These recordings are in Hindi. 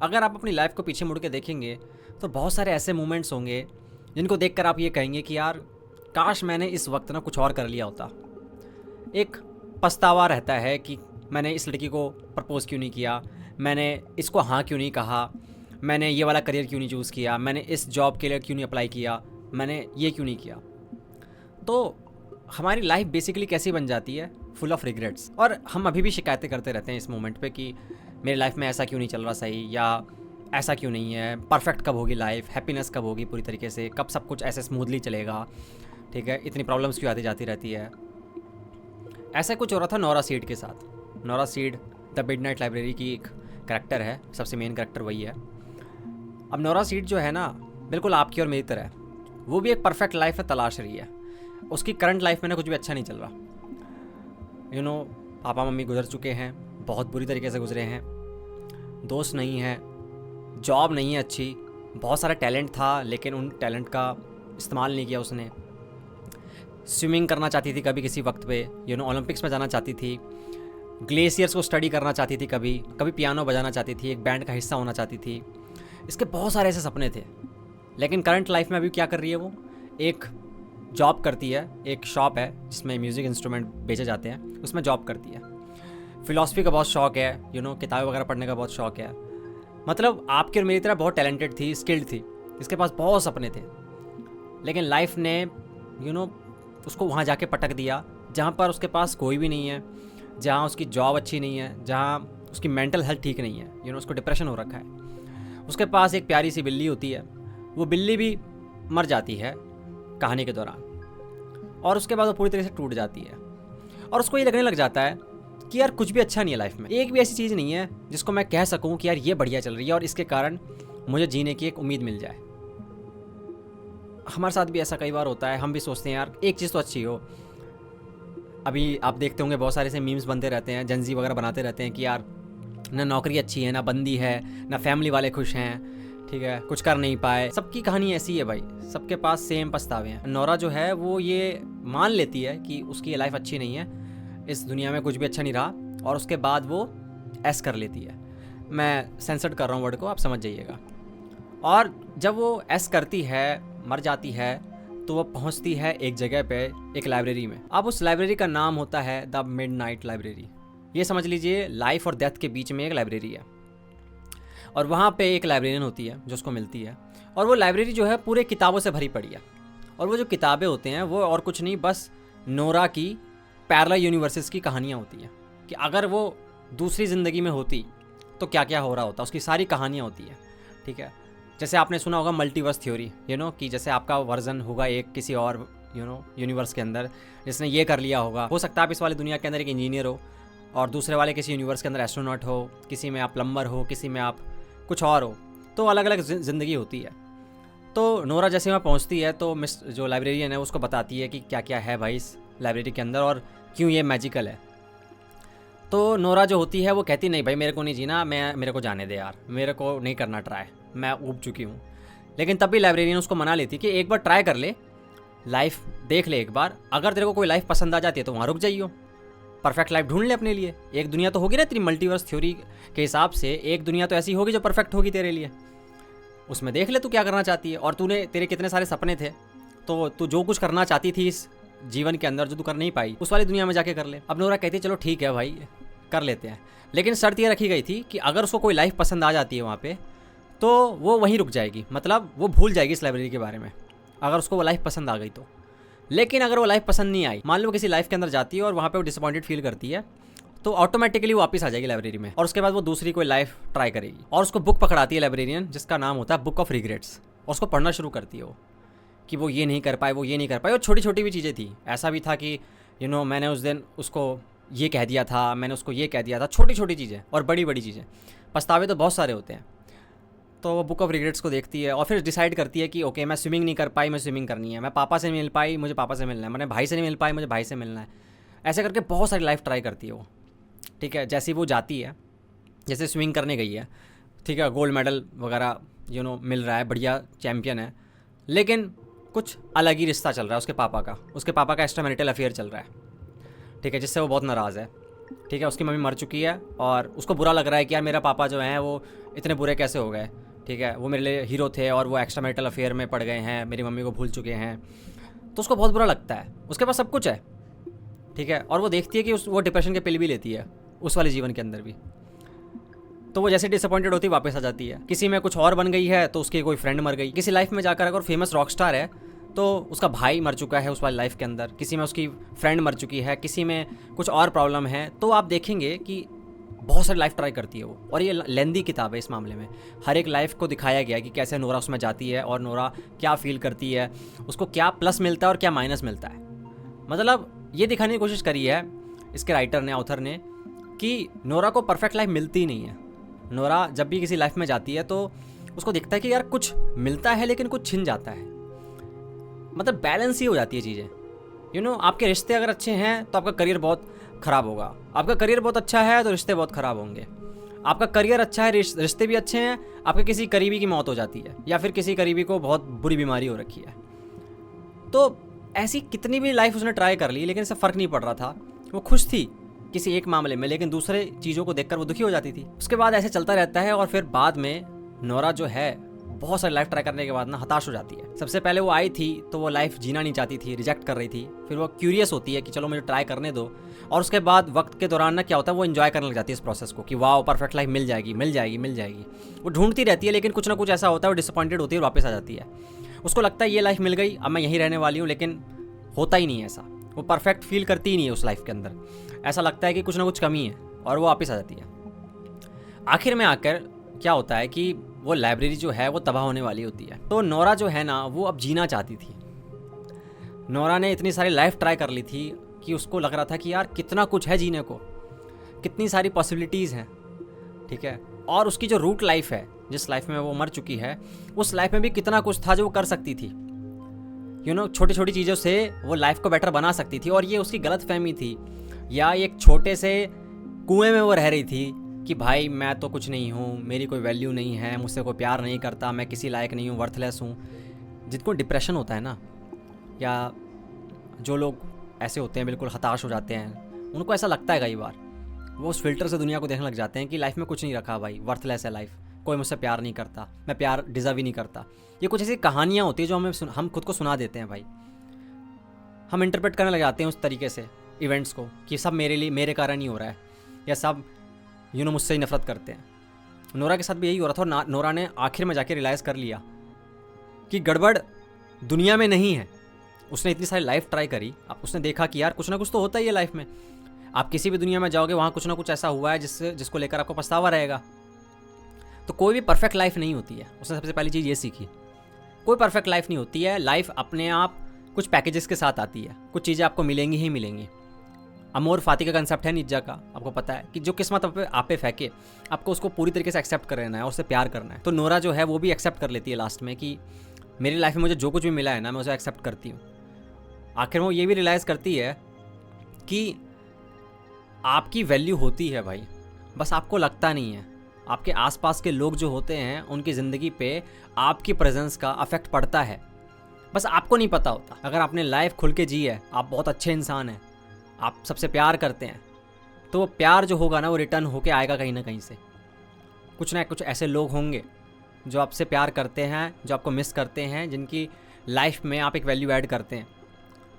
अगर आप अपनी लाइफ को पीछे मुड़ के देखेंगे तो बहुत सारे ऐसे मोमेंट्स होंगे जिनको देखकर आप ये कहेंगे कि यार काश मैंने इस वक्त ना कुछ और कर लिया होता। एक पछतावा रहता है कि मैंने इस लड़की को प्रपोज़ क्यों नहीं किया, मैंने इसको हाँ क्यों नहीं कहा, मैंने ये वाला करियर क्यों नहीं चूज़ किया, मैंने इस जॉब के लिए क्यों नहीं अप्लाई किया, मैंने ये क्यों नहीं किया। तो हमारी लाइफ बेसिकली कैसी बन जाती है, फुल ऑफ रिग्रेट्स। और हम अभी भी शिकायतें करते रहते हैं इस मोमेंट पे कि मेरी लाइफ में ऐसा क्यों नहीं चल रहा सही, या ऐसा क्यों नहीं है, परफेक्ट कब होगी लाइफ, हैप्पीनेस कब होगी पूरी तरीके से, कब सब कुछ ऐसे स्मूथली चलेगा, ठीक है, इतनी प्रॉब्लम्स क्यों आती जाती रहती है। ऐसा कुछ हो रहा था नोरा सीड के साथ। Nora seed the midnight library की एक करैक्टर है, सबसे मेन करैक्टर वही है। अब नोरा सीड जो है ना, बिल्कुल आपकी और मेरी तरह, वो भी एक परफेक्ट लाइफ है तलाश रही है। उसकी करंट लाइफ में ना कुछ भी अच्छा नहीं चल रहा। पापा मम्मी गुजर चुके हैं, बहुत बुरी तरीके से गुजरे हैं, दोस्त नहीं है, जॉब नहीं है अच्छी, बहुत सारा टैलेंट था लेकिन उन टैलेंट का इस्तेमाल नहीं किया उसने। स्विमिंग करना चाहती थी कभी किसी वक्त पे, ओलंपिक्स में जाना चाहती थी, ग्लेशियर्स को स्टडी करना चाहती थी, कभी कभी पियानो बजाना चाहती थी, एक बैंड का हिस्सा होना चाहती थी। इसके बहुत सारे ऐसे सपने थे। लेकिन करंट लाइफ में अभी क्या कर रही है, वो एक जॉब करती है, एक शॉप है जिसमें म्यूज़िक इंस्ट्रूमेंट बेचे जाते हैं, उसमें जॉब करती है। फ़िलासफ़ी का बहुत शौक़ है, किताबें वगैरह पढ़ने का बहुत शौक़ है। मतलब आपकी और मेरी तरह बहुत टैलेंटेड थी, स्किल्ड थी, इसके पास बहुत सपने थे। लेकिन लाइफ ने उसको वहाँ जाके पटक दिया जहाँ पर उसके पास कोई भी नहीं है, जहाँ उसकी जॉब अच्छी नहीं है, जहाँ उसकी मेंटल हेल्थ ठीक नहीं है, उसको डिप्रेशन हो रखा है। उसके पास एक प्यारी सी बिल्ली होती है, वो बिल्ली भी मर जाती है कहानी के दौरान, और उसके बाद वो पूरी तरह से टूट जाती है। और उसको ये लगने लग जाता है कि यार कुछ भी अच्छा नहीं है लाइफ में, एक भी ऐसी चीज़ नहीं है जिसको मैं कह सकूं कि यार ये बढ़िया चल रही है और इसके कारण मुझे जीने की एक उम्मीद मिल जाए। हमारे साथ भी ऐसा कई बार होता है, हम भी सोचते हैं यार एक चीज़ तो अच्छी हो। अभी आप देखते होंगे बहुत सारे से मीम्स बनते रहते हैं, जनजी वगैरह बनाते रहते हैं कि यार ना नौकरी अच्छी है, ना बंदी है, ना फैमिली वाले खुश हैं, ठीक है, कुछ कर नहीं पाए। सबकी कहानी ऐसी है भाई, सबके पास सेम पछतावे हैं। नोरा जो है वो ये मान लेती है कि उसकी लाइफ अच्छी नहीं है, इस दुनिया में कुछ भी अच्छा नहीं रहा, और उसके बाद वो ऐस कर लेती है। मैं सेंसर्ड कर रहा हूँ वर्ड को, आप समझ जाइएगा। और जब वो ऐस करती है, मर जाती है, तो वो पहुँचती है एक जगह पे, एक लाइब्रेरी में। अब उस लाइब्रेरी का नाम होता है द मिडनाइट लाइब्रेरी। ये समझ लीजिए लाइफ और डेथ के बीच में एक लाइब्रेरी है। और वहाँ पे एक लाइब्रेरियन होती है जो उसको मिलती है, और वो लाइब्रेरी जो है पूरे किताबों से भरी पड़ी है। और वो जो किताबें होते हैं वो और कुछ नहीं, बस नोरा की पैरेलल यूनिवर्सेस की कहानियाँ होती हैं कि अगर वो दूसरी ज़िंदगी में होती तो क्या क्या हो रहा होता, उसकी सारी कहानियाँ होती हैं, ठीक है। जैसे आपने सुना होगा मल्टीवर्स थ्योरी, कि जैसे आपका वर्जन होगा एक किसी और यूनिवर्स के अंदर जिसने ये कर लिया होगा। हो सकता है आप इस वाली दुनिया के अंदर एक इंजीनियर हो और दूसरे वाले किसी यूनिवर्स के अंदर एस्ट्रोनॉट हो, किसी में आप प्लम्बर हो, किसी में आप कुछ और हो, तो अलग अलग ज़िंदगी होती है। तो नोरा जैसे वहाँ पहुँचती है तो मिस जो लाइब्रेरियन है उसको बताती है कि क्या क्या है भाई इस लाइब्रेरी के अंदर और क्यों ये मैजिकल है। तो नोरा जो होती है वो कहती नहीं भाई मेरे को नहीं जीना, मेरे को जाने दे यार, मेरे को नहीं करना ट्राई, मैं ऊब चुकी हूँ। लेकिन तब भी लाइब्रेरियन उसको मना लेती कि एक बार ट्राई कर ले, लाइफ देख ले एक बार, अगर तेरे को कोई लाइफ पसंद आ जाती है तो वहाँ रुक जाइयो, परफेक्ट लाइफ ढूंढ ले अपने लिए। एक दुनिया तो होगी ना तेरी मल्टीवर्स थ्योरी के हिसाब से, एक दुनिया तो ऐसी होगी जो परफेक्ट होगी तेरे लिए, उसमें देख ले तू क्या करना चाहती है। और तेरे कितने सारे सपने थे, तो तू जो कुछ करना चाहती थी इस जीवन के अंदर जो तू कर नहीं पाई, उस वाली दुनिया में जाके कर ले। अब नोरा कहती है चलो ठीक है भाई कर लेते हैं, लेकिन शर्त ये रखी गई थी कि अगर उसको कोई लाइफ पसंद आ जाती है वहाँ पे तो वो वहीं रुक जाएगी, मतलब वो भूल जाएगी इस लाइब्रेरी के बारे में, अगर उसको वो लाइफ पसंद आ गई तो। लेकिन अगर वो लाइफ पसंद नहीं आई, मान लो किसी लाइफ के अंदर जाती है और वहाँ पे वो डिसअपॉइंटेड फील करती है, तो ऑटोमेटिकली वो वापस आ जाएगी लाइब्रेरी में, और उसके बाद वो दूसरी कोई लाइफ ट्राई करेगी। और उसको बुक पकड़ाती है लाइब्रेरियन जिसका नाम होता है बुक ऑफ रिग्रेट्स, और उसको पढ़ना शुरू करती है वो कि वो ये नहीं कर पाए, वो ये नहीं कर पाए। और छोटी छोटी भी चीज़ें थी, ऐसा भी था कि मैंने उस दिन उसको ये कह दिया था, मैंने उसको ये कह दिया था, छोटी छोटी चीज़ें और बड़ी बड़ी चीज़ें। पछतावे तो बहुत सारे होते हैं। तो वो बुक ऑफ रिग्रेट्स को देखती है और फिर डिसाइड करती है कि ओके मैं स्विमिंग नहीं कर पाई, मैं स्विमिंग करनी है, मैं पापा से नहीं मिल पाई, मुझे पापा से मिलना है, मैंने भाई से नहीं मिल पाई, मुझे भाई से मिलना है। ऐसे करके बहुत सारी लाइफ ट्राई करती है वो, ठीक है। जैसे वो जाती है, जैसे स्विमिंग करने गई है, ठीक है, गोल्ड मेडल वगैरह मिल रहा है, बढ़िया चैम्पियन है, लेकिन कुछ अलग ही रिश्ता चल रहा है उसके पापा का एक्स्ट्रा मैरिटल अफेयर चल रहा है, ठीक है, जिससे वो बहुत नाराज़ है। ठीक है, उसकी मम्मी मर चुकी है और उसको बुरा लग रहा है कि यार मेरा पापा जो हैं वो इतने बुरे कैसे हो गए। ठीक है, वो मेरे लिए हीरो थे और वो एक्स्ट्रा मैरिटल अफेयर में पड़ गए हैं, मेरी मम्मी को भूल चुके हैं। तो उसको बहुत बुरा लगता है। उसके पास सब कुछ है, ठीक है, और वो देखती है कि वो डिप्रेशन के पिल भी लेती है उस वाले जीवन के अंदर भी। तो वो जैसे डिसअपॉइंटेड होती वापस आ जाती है। किसी में कुछ और बन गई है तो उसकी कोई फ्रेंड मर गई। किसी लाइफ में जाकर अगर फेमस रॉक स्टार है तो उसका भाई मर चुका है उस वाली लाइफ के अंदर। किसी में उसकी फ्रेंड मर चुकी है, किसी में कुछ और प्रॉब्लम है। तो आप देखेंगे कि बहुत सारी लाइफ ट्राई करती है वो। और ये लेंदी किताब है इस मामले में। हर एक लाइफ को दिखाया गया है कि कैसे नोरा उसमें जाती है और नोरा क्या फील करती है, उसको क्या प्लस मिलता है और क्या माइनस मिलता है। मतलब ये दिखाने की कोशिश करी है इसके राइटर ने, ऑथर ने, कि नोरा को परफेक्ट लाइफ मिलती नहीं है। नोरा जब भी किसी लाइफ में जाती है तो उसको दिखता है कि यार कुछ मिलता है लेकिन कुछ छिन जाता है। मतलब बैलेंस ही हो जाती है चीज़ें। यू नो, आपके रिश्ते अगर अच्छे हैं तो आपका करियर बहुत ख़राब होगा। आपका करियर बहुत अच्छा है तो रिश्ते बहुत ख़राब होंगे। आपका करियर अच्छा है, रिश्ते भी अच्छे हैं, आपके किसी करीबी की मौत हो जाती है या फिर किसी करीबी को बहुत बुरी बीमारी हो रखी है। तो ऐसी कितनी भी लाइफ उसने ट्राई कर ली लेकिन इससे फ़र्क नहीं पड़ रहा था। वो खुश थी किसी एक मामले में लेकिन दूसरे चीज़ों को देखकर वो दुखी हो जाती थी। उसके बाद ऐसे चलता रहता है और फिर बाद में नोरा जो है बहुत सारी लाइफ ट्राई करने के बाद ना हताश हो जाती है। सबसे पहले वो आई थी तो वो लाइफ जीना नहीं चाहती थी, रिजेक्ट कर रही थी। फिर वो क्यूरियस होती है कि चलो मुझे ट्राई करने दो। और उसके बाद वक्त के दौरान ना क्या होता है, वो एंजॉय करने लग जाती है इस प्रोसेस को कि वाह परफेक्ट लाइफ मिल जाएगी मिल जाएगी मिल जाएगी। वो ढूंढती रहती है लेकिन कुछ ना कुछ ऐसा होता है, वो डिसअपॉइंटेड होती है और वापस आ जाती है। उसको लगता है ये लाइफ मिल गई, अब मैं यहीं रहने वाली हूँ, लेकिन होता ही नहीं है ऐसा। वो परफेक्ट फील करती ही नहीं है उस लाइफ के अंदर। ऐसा लगता है कि कुछ ना कुछ कमी है और वो वापस आ जाती है। आखिर में आकर क्या होता है कि वो लाइब्रेरी जो है वो तबाह होने वाली होती है। तो नोरा जो है ना वो अब जीना चाहती थी। नोरा ने इतनी सारी लाइफ ट्राई कर ली थी कि उसको लग रहा था कि यार कितना कुछ है जीने को, कितनी सारी पॉसिबिलिटीज़ हैं। ठीक है, और उसकी जो रूट लाइफ है, जिस लाइफ में वो मर चुकी है, उस लाइफ में भी कितना कुछ था जो वो कर सकती थी। यू नो, छोटी छोटी चीज़ों से वो लाइफ को बेटर बना सकती थी। और ये उसकी गलत फहमी थी, या एक छोटे से कुएं में वो रह रही थी कि भाई मैं तो कुछ नहीं हूँ, मेरी कोई वैल्यू नहीं है, मुझसे कोई प्यार नहीं करता, मैं किसी लायक नहीं हूँ, वर्थलेस हूँ। जिनको डिप्रेशन होता है ना, या जो लोग ऐसे होते हैं बिल्कुल हताश हो जाते हैं, उनको ऐसा लगता है कई बार। वो उस फिल्टर से दुनिया को देखने लग जाते हैं कि लाइफ में कुछ नहीं रखा भाई, वर्थलेस है लाइफ, कोई मुझसे प्यार नहीं करता, मैं प्यार डिज़र्व ही नहीं करता। ये कुछ ऐसी कहानियाँ होती है जो हम खुद को सुना देते हैं भाई। हम इंटरप्रेट करने लग जाते हैं उस तरीके से इवेंट्स को कि सब मेरे लिए, मेरे कारण ही हो रहा है, या सब मुझसे ही नफरत करते हैं। नोरा के साथ भी यही हो रहा था और नोरा ने आखिर में जाके रियलाइज़ कर लिया कि गड़बड़ दुनिया में नहीं है। उसने इतनी सारी लाइफ ट्राई करी, अब उसने देखा कि यार कुछ ना कुछ तो होता ही है लाइफ में। आप किसी भी दुनिया में जाओगे वहाँ कुछ ना कुछ ऐसा हुआ है जिसको लेकर आपको पछतावा रहेगा। तो कोई भी परफेक्ट लाइफ नहीं होती है। उसने सबसे पहली चीज़ ये सीखी, कोई परफेक्ट लाइफ नहीं होती है। लाइफ अपने आप कुछ पैकेजेस के साथ आती है, कुछ चीज़ें आपको मिलेंगी ही मिलेंगी। अमोर फाती का कंसेप्ट है निज्जा का, आपको पता है कि जो किस्मत आप पे फेंके आपको उसको पूरी तरीके से एक्सेप्ट कर लेना है और उससे प्यार करना है। तो नोरा जो है वो भी एक्सेप्ट कर लेती है लास्ट में कि मेरी लाइफ में मुझे जो कुछ भी मिला है ना, मैं उसे एक्सेप्ट करती हूँ। आखिर में वो ये भी रियलाइज़ करती है कि आपकी वैल्यू होती है भाई, बस आपको लगता नहीं है। आपके आसपास के लोग जो होते हैं उनकी ज़िंदगी पे आपकी प्रेजेंस का अफेक्ट पड़ता है, बस आपको नहीं पता होता। अगर आपने लाइफ खुल के जी है, आप बहुत अच्छे इंसान हैं, आप सबसे प्यार करते हैं, तो वो प्यार जो होगा ना वो रिटर्न होके आएगा कहीं ना कहीं से। कुछ ना कुछ ऐसे लोग होंगे जो आपसे प्यार करते हैं, जो आपको मिस करते हैं, जिनकी लाइफ में आप एक वैल्यू ऐड करते हैं।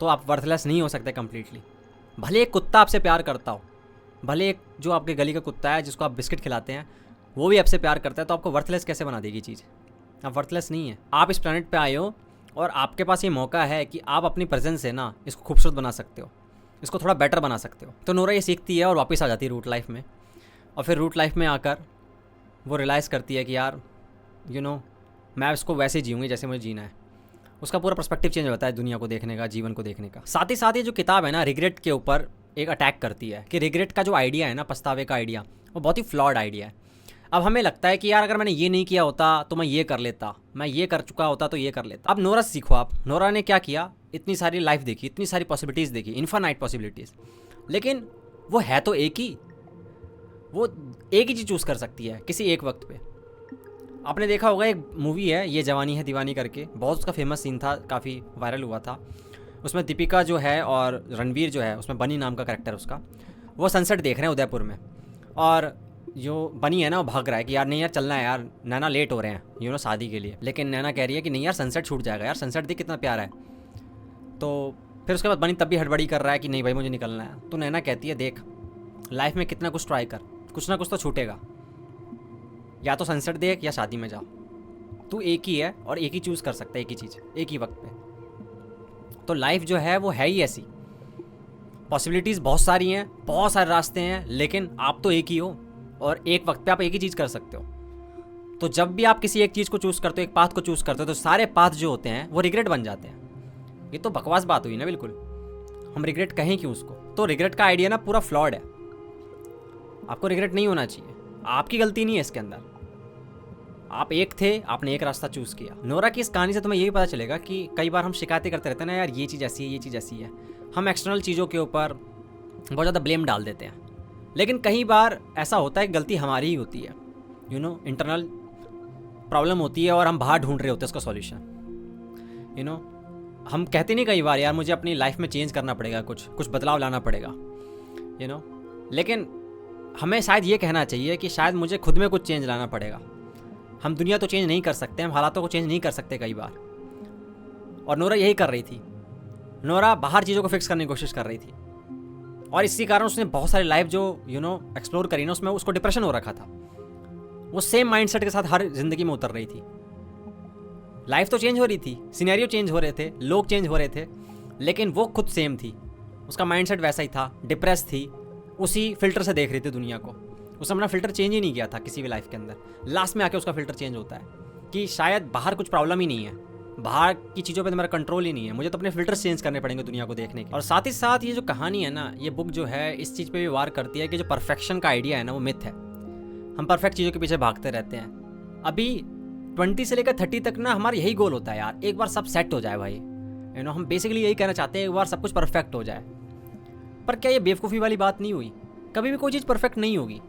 तो आप वर्थलेस नहीं हो सकते कम्प्लीटली। भले एक कुत्ता आपसे प्यार करता हो, भले एक जो आपके गली का कुत्ता है जिसको आप बिस्किट खिलाते हैं वो भी आपसे प्यार करता है, तो आपको वर्थलेस कैसे बना देगी चीज़? आप वर्थलेस नहीं है। आप इस प्लैनेट पे आए हो और आपके पास ये मौका है कि आप अपनी प्रेजेंस से ना इसको खूबसूरत बना सकते हो, इसको थोड़ा बेटर बना सकते हो। तो नोरा ये सीखती है और वापस आ जाती है रूट लाइफ में। और फिर रूट लाइफ में आकर वो रियलाइज़ करती है कि यार मैं इसको वैसे जीऊँगी जैसे मुझे जीना है। उसका पूरा पर्सपेक्टिव चेंज होता है दुनिया को देखने का, जीवन को देखने का। साथ ही साथ ये जो किताब है ना, रिग्रेट के ऊपर एक अटैक करती है कि रिग्रेट का जो आइडिया है ना, पछतावे का आइडिया, वो बहुत ही फ्लॉड आइडिया है। अब हमें लगता है कि यार अगर मैंने ये नहीं किया होता तो मैं ये कर लेता, मैं ये कर चुका होता तो ये कर लेता। अब नोरा सीखो आप, नोरा ने क्या किया, इतनी सारी लाइफ देखी, इतनी सारी पॉसिबिलिटीज़ देखी, इन्फिनाइट पॉसिबिलिटीज़, लेकिन वो है तो एक ही, वो एक ही चीज़ चूज़ कर सकती है किसी एक वक्त पे। आपने देखा होगा एक मूवी है ये जवानी है दीवानी करके, बहुत उसका फेमस सीन था, काफ़ी वायरल हुआ था। उसमें दीपिका जो है और रणवीर जो है, उसमें बनी नाम का कैरेक्टर उसका, वो सनसेट देख रहे हैं उदयपुर में, और जो बनी है ना वो भाग रहा है कि यार नहीं यार चलना है यार, नैना लेट हो रहे हैं शादी के लिए। लेकिन नैना कह रही है कि नहीं यार सनसेट छूट जाएगा यार, सनसेट देख कितना प्यारा है। तो फिर उसके बाद बनी तब भी हड़बड़ी कर रहा है कि नहीं भाई मुझे निकलना है। तो नैना कहती है देख लाइफ में कितना कुछ ट्राई कर, कुछ ना कुछ तो छूटेगा, या तो सनसेट देख या शादी में जाओ। तू एक ही है और एक ही चूज़ कर सकता है, एक ही चीज़ एक ही वक्त पे। तो लाइफ जो है वो है ही ऐसी, पॉसिबिलिटीज़ बहुत सारी हैं, बहुत सारे रास्ते हैं, लेकिन आप तो एक ही हो और एक वक्त पे आप एक ही चीज़ कर सकते हो। तो जब भी आप किसी एक चीज़ को चूज़ करते हो, एक पाथ को चूज़ करते हो, तो सारे पाथ जो होते हैं वो रिग्रेट बन जाते हैं। ये तो बकवास बात हुई ना बिल्कुल, हम रिग्रेट कहें क्यों उसको। तो रिग्रेट का आइडिया ना पूरा फ्लॉड है, आपको रिग्रेट नहीं होना चाहिए, आपकी गलती नहीं है इसके अंदर। आप एक थे, आपने एक रास्ता चूज़ किया। नोरा की इस कहानी से तुम्हें ये भी पता चलेगा कि कई बार हम शिकायतें करते रहते हैं ना, यार ये चीज़ ऐसी है, ये चीज़ ऐसी है, हम एक्सटर्नल चीज़ों के ऊपर बहुत ज़्यादा ब्लेम डाल देते हैं। लेकिन कई बार ऐसा होता है कि गलती हमारी ही होती है, इंटरनल प्रॉब्लम होती है और हम बाहर ढूंढ रहे होते हैं उसका सॉल्यूशन। हम कहते नहीं कई बार यार मुझे अपनी लाइफ में चेंज करना पड़ेगा, कुछ बदलाव लाना पड़ेगा, लेकिन हमें शायद ये कहना चाहिए कि शायद मुझे खुद में कुछ चेंज लाना पड़ेगा। हम दुनिया तो चेंज नहीं कर सकते, हम हालातों को चेंज नहीं कर सकते कई बार, और नोरा यही कर रही थी। नोरा बाहर चीज़ों को फिक्स करने की कोशिश कर रही थी, और इसी कारण उसने बहुत सारी लाइफ जो एक्सप्लोर करी ना, उसमें उसको डिप्रेशन हो रखा था। वो सेम माइंडसेट के साथ हर जिंदगी में उतर रही थी। लाइफ तो चेंज हो रही थी, सिनेरियो चेंज हो रहे थे, लोग चेंज हो रहे थे, लेकिन वो खुद सेम थी, उसका माइंडसेट वैसा ही था, डिप्रेस थी, उसी फिल्टर से देख रही थी दुनिया को। उसने अपना फिल्टर चेंज ही नहीं किया था किसी भी लाइफ के अंदर। लास्ट में आके उसका फिल्टर चेंज होता है कि शायद बाहर कुछ प्रॉब्लम ही नहीं है, बाहर की चीज़ों पे तो मेरा कंट्रोल ही नहीं है, मुझे तो अपने फिल्टर्स चेंज करने पड़ेंगे दुनिया को देखने के। और साथ ही साथ ये जो कहानी है ना, ये बुक जो है इस चीज़ पे भी वार करती है कि जो परफेक्शन का आइडिया है ना वो मिथ है। हम परफेक्ट चीज़ों के पीछे भागते रहते हैं। अभी 20 से लेकर 30 तक ना हमारा यही गोल होता है यार, एक बार सब सेट हो जाए भाई। हम बेसिकली यही कहना चाहते हैं, एक बार सब कुछ परफेक्ट हो जाए। पर क्या ये बेवकूफ़ी वाली बात नहीं हुई? कभी भी कोई चीज़ परफेक्ट नहीं होगी।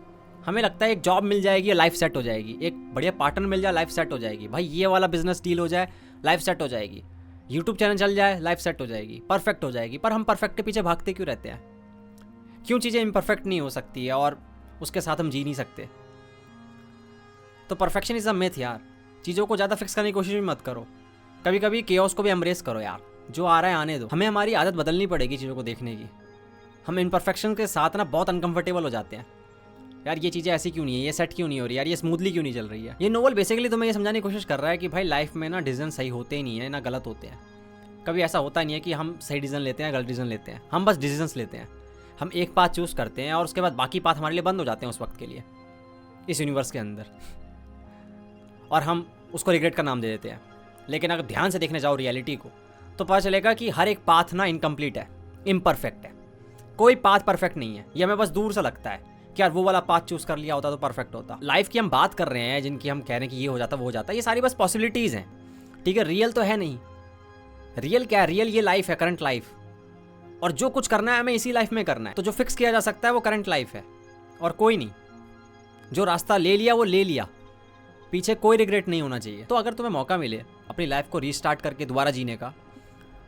हमें लगता है एक जॉब मिल जाएगी, लाइफ सेट हो जाएगी, एक बढ़िया पार्टनर मिल जाए, लाइफ सेट हो जाएगी, भाई ये वाला बिजनेस डील हो जाए, लाइफ सेट हो जाएगी, यूट्यूब चैनल चल जाए, लाइफ सेट हो जाएगी, परफेक्ट हो जाएगी। पर हम परफेक्ट के पीछे भागते क्यों रहते हैं? क्यों चीज़ें इम्परफेक्ट नहीं हो सकती है और उसके साथ हम जी नहीं सकते? तो परफेक्शन इज अ मिथ यार। चीज़ों को ज़्यादा फिक्स करने की कोशिश भी मत करो। कभी कभी केओस को भी एम्ब्रेस करो यार, जो आ रहा है आने दो। हमें हमारी आदत बदलनी पड़ेगी चीज़ों को देखने की। हम इम्परफेक्शन के साथ ना बहुत अनकंफर्टेबल हो जाते हैं, यार ये चीज़ें ऐसी क्यों नहीं है, ये सेट क्यों नहीं हो रही, यार ये स्मूथली क्यों नहीं चल रही है। ये नोवेल बेसिकली तुम्हें ये समझाने की कोशिश कर रहा है कि भाई लाइफ में ना डिसीजन सही होते ही नहीं है, ना गलत होते हैं। कभी ऐसा होता नहीं है कि हम सही डिसीजन लेते हैं, गलत डिसीजन लेते हैं, हम बस डिसीजंस लेते हैं। हम एक पाथ चूज़ करते हैं और उसके बाद बाकी पाथ हमारे लिए बंद हो जाते हैं उस वक्त के लिए इस यूनिवर्स के अंदर, और हम उसको रिग्रेट का नाम दे देते हैं। लेकिन अगर ध्यान से देखने जाओ रियलिटी को, तो पता चलेगा कि हर एक पाथ ना इनकम्प्लीट है, इम्परफेक्ट है। कोई पाथ परफेक्ट नहीं है। ये हमें बस दूर से लगता है कि यार वो वाला पाथ चूज़ कर लिया होता तो परफेक्ट होता। लाइफ की हम बात कर रहे हैं, जिनकी हम कह रहे हैं कि ये हो जाता वो हो जाता, ये सारी बस पॉसिबिलिटीज़ हैं, ठीक है? रियल तो है नहीं। रियल क्या है? रियल ये लाइफ है, करंट लाइफ, और जो कुछ करना है हमें इसी लाइफ में करना है। तो जो फिक्स किया जा सकता है वो करंट लाइफ है और कोई नहीं। जो रास्ता ले लिया वो ले लिया, पीछे कोई रिग्रेट नहीं होना चाहिए। तो अगर तुम्हें मौका मिले अपनी लाइफ को रीस्टार्ट करके दोबारा जीने का,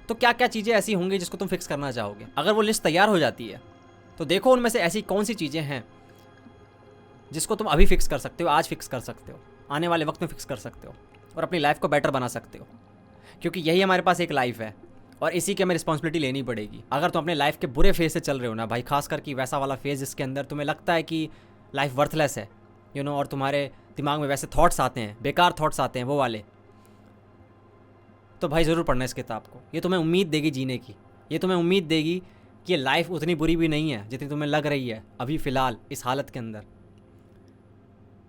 तो क्या क्या चीज़ें ऐसी होंगी जिसको तुम फिक्स करना चाहोगे? अगर वो लिस्ट तैयार हो जाती है तो देखो उनमें से ऐसी कौन सी चीज़ें हैं जिसको तुम अभी फिक्स कर सकते हो, आज फिक्स कर सकते हो, आने वाले वक्त में फिक्स कर सकते हो और अपनी लाइफ को बेटर बना सकते हो। क्योंकि यही हमारे पास एक लाइफ है और इसी की हमें रिस्पॉन्सिबिलिटी लेनी पड़ेगी। अगर तुम अपने लाइफ के बुरे फेज से चल रहे हो ना भाई, खासकर कि वैसा वाला फेज जिसके अंदर तुम्हें लगता है कि लाइफ वर्थलेस है, और तुम्हारे दिमाग में वैसे थॉट्स आते हैं, बेकार थॉट्स आते हैं वो वाले, तो भाई ज़रूर पढ़ना इस किताब को। ये तुम्हें उम्मीद देगी जीने की, ये तुम्हें उम्मीद देगी कि ये लाइफ उतनी बुरी भी नहीं है जितनी तुम्हें लग रही है अभी फ़िलहाल इस हालत के अंदर।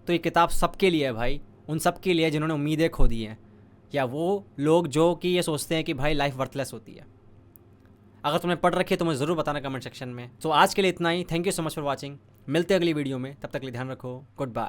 तो ये किताब सबके लिए है भाई, उन सब के लिए जिन्होंने उम्मीदें खो दी हैं, या वो लोग जो कि ये सोचते हैं कि भाई लाइफ वर्थलेस होती है। अगर तुमने पढ़ रखी है तो मुझे ज़रूर बताना कमेंट सेक्शन में। तो आज के लिए इतना ही। Thank you so much for watching. मिलते हैं अगली वीडियो में, तब तक के लिए ध्यान रखो। Good bye.